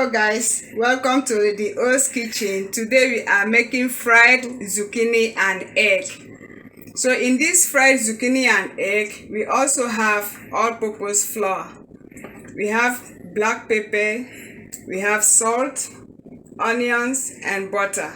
Hello guys, welcome to the O's kitchen. Today we are making fried zucchini and egg. So in this fried zucchini and egg, we also have all-purpose flour. We have black pepper, we have salt, onions and butter.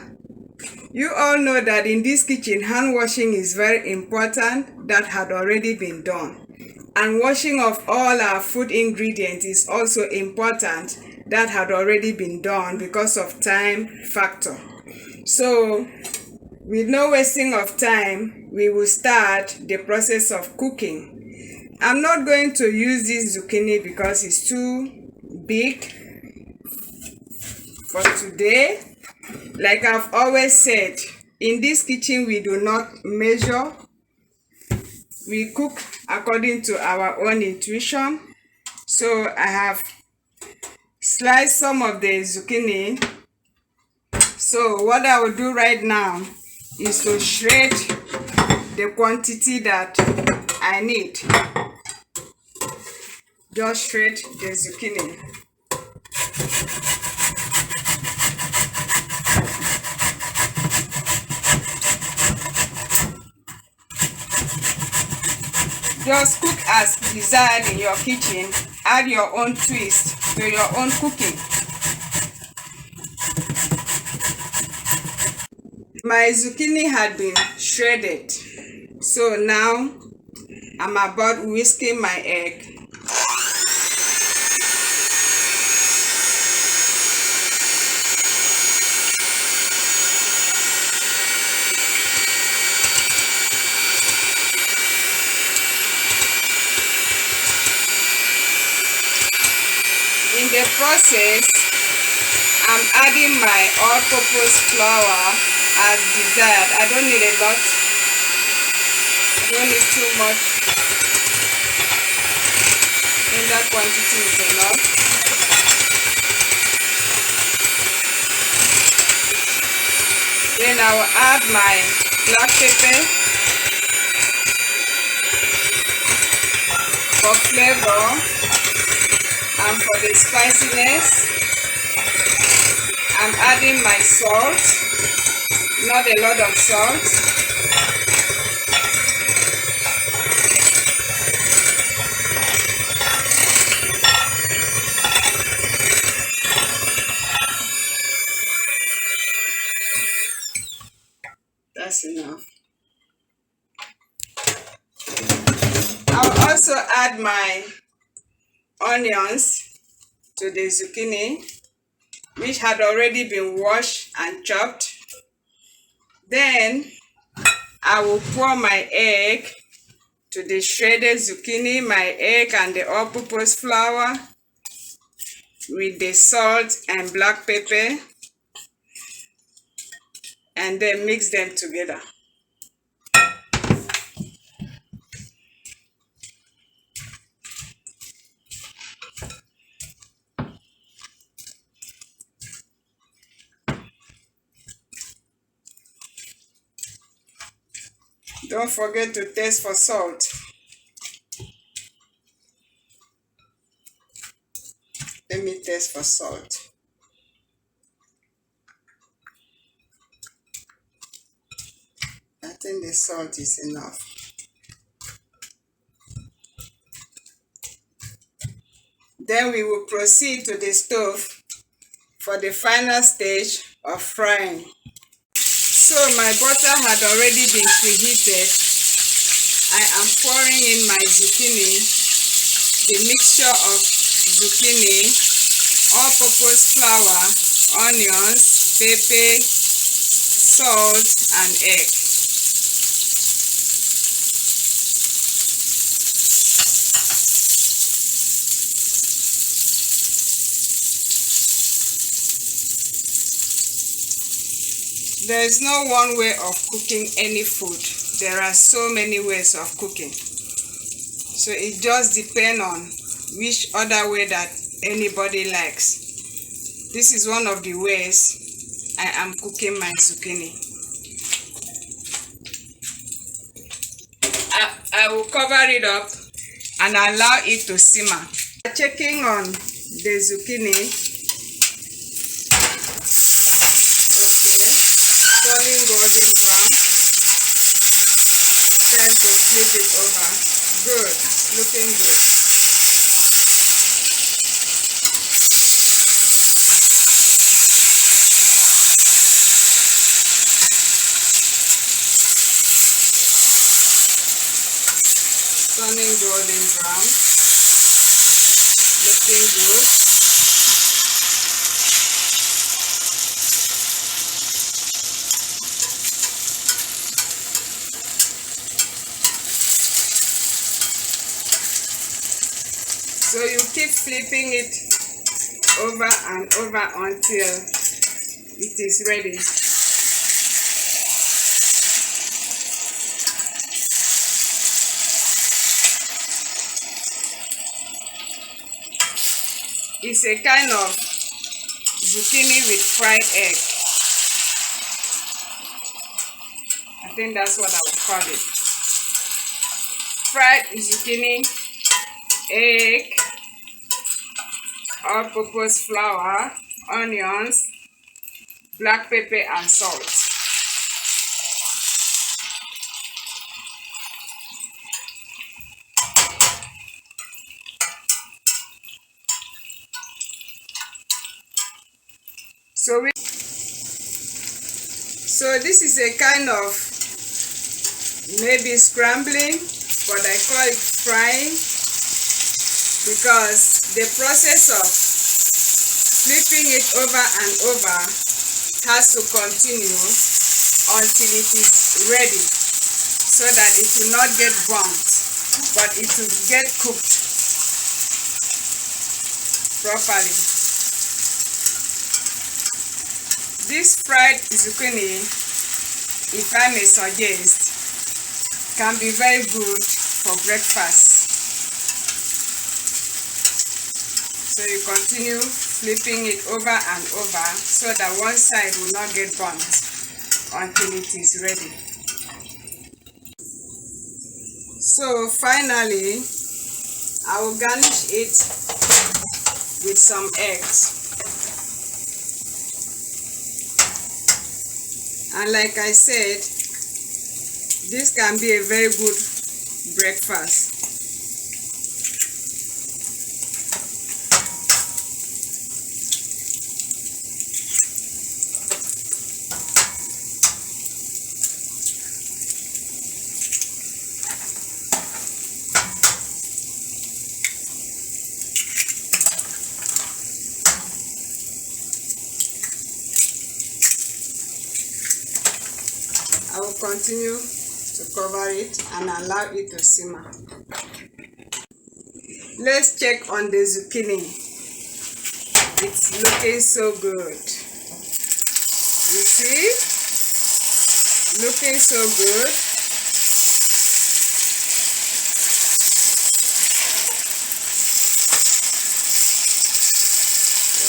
You all know that in this kitchen, hand washing is very important. That had already been done. And washing of all our food ingredients is also important. That had already been done because of time factor. So with no wasting of time, we will start the process of cooking. I'm not going to use this zucchini because it's too big for today. Like I've always said, in this kitchen we do not measure. We cook according to our own intuition. So I have sliced some of the zucchini. So what I will do right now is to shred the quantity that I need. Just shred the zucchini. Just cook as desired in your kitchen. Add your own twist to your own cooking. My zucchini had been shredded. So now I'm about whisking my egg. In the process, I'm adding my all-purpose flour as desired. I don't need a lot. I don't need too much. And that quantity is enough. Then I will add my black pepper for flavor. And for the spiciness, I'm adding my salt, not a lot of salt. That's enough. I'll also add my onions to the zucchini, which had already been washed and chopped. Then I will pour my egg to the shredded zucchini, my egg and the all-purpose flour with the salt and black pepper, and then mix them together. Don't forget to taste for salt. Let me taste for salt. I think the salt is enough. Then we will proceed to the stove for the final stage of frying. So my butter had already been preheated. I am pouring in my zucchini, the mixture of zucchini, all-purpose flour, onions, pepper, salt, and egg. There is no one way of cooking any food. There are so many ways of cooking. So it just depends on which other way that anybody likes. This is one of the ways I am cooking my zucchini. I will cover it up and allow it to simmer. Checking on the zucchini golden brown. Then to flip it over. Good, looking good. Turning golden brown. Looking good. So you keep flipping it over and over until it is ready. It's a kind of zucchini with fried egg. I think that's what I would call it. Fried zucchini, egg, all-purpose flour, onions, black pepper and salt. So this is a kind of maybe scrambling, but I call it frying because the process of flipping it over and over has to continue until it is ready, so that it will not get burnt, but it will get cooked properly. This fried zucchini, if I may suggest, can be very good for breakfast. So you continue flipping it over and over so that one side will not get burnt until it is ready. So finally, I will garnish it with some eggs. And like I said, this can be a very good breakfast. I will continue to cover it and allow it to simmer. Let's check on the zucchini. It's looking so good. You see? Looking so good.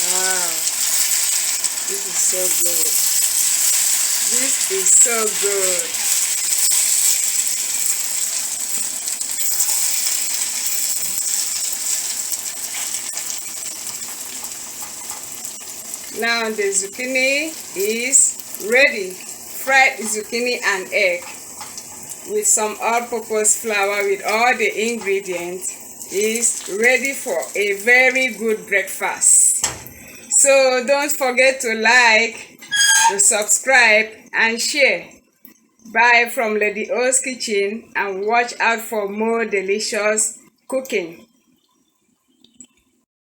Wow. This is so good. This is so good. Now the zucchini is ready. Fried zucchini and egg with some all-purpose flour with all the ingredients is ready for a very good breakfast. So don't forget to like, to subscribe and share. Bye from Lady O's Kitchen, and watch out for more delicious cooking.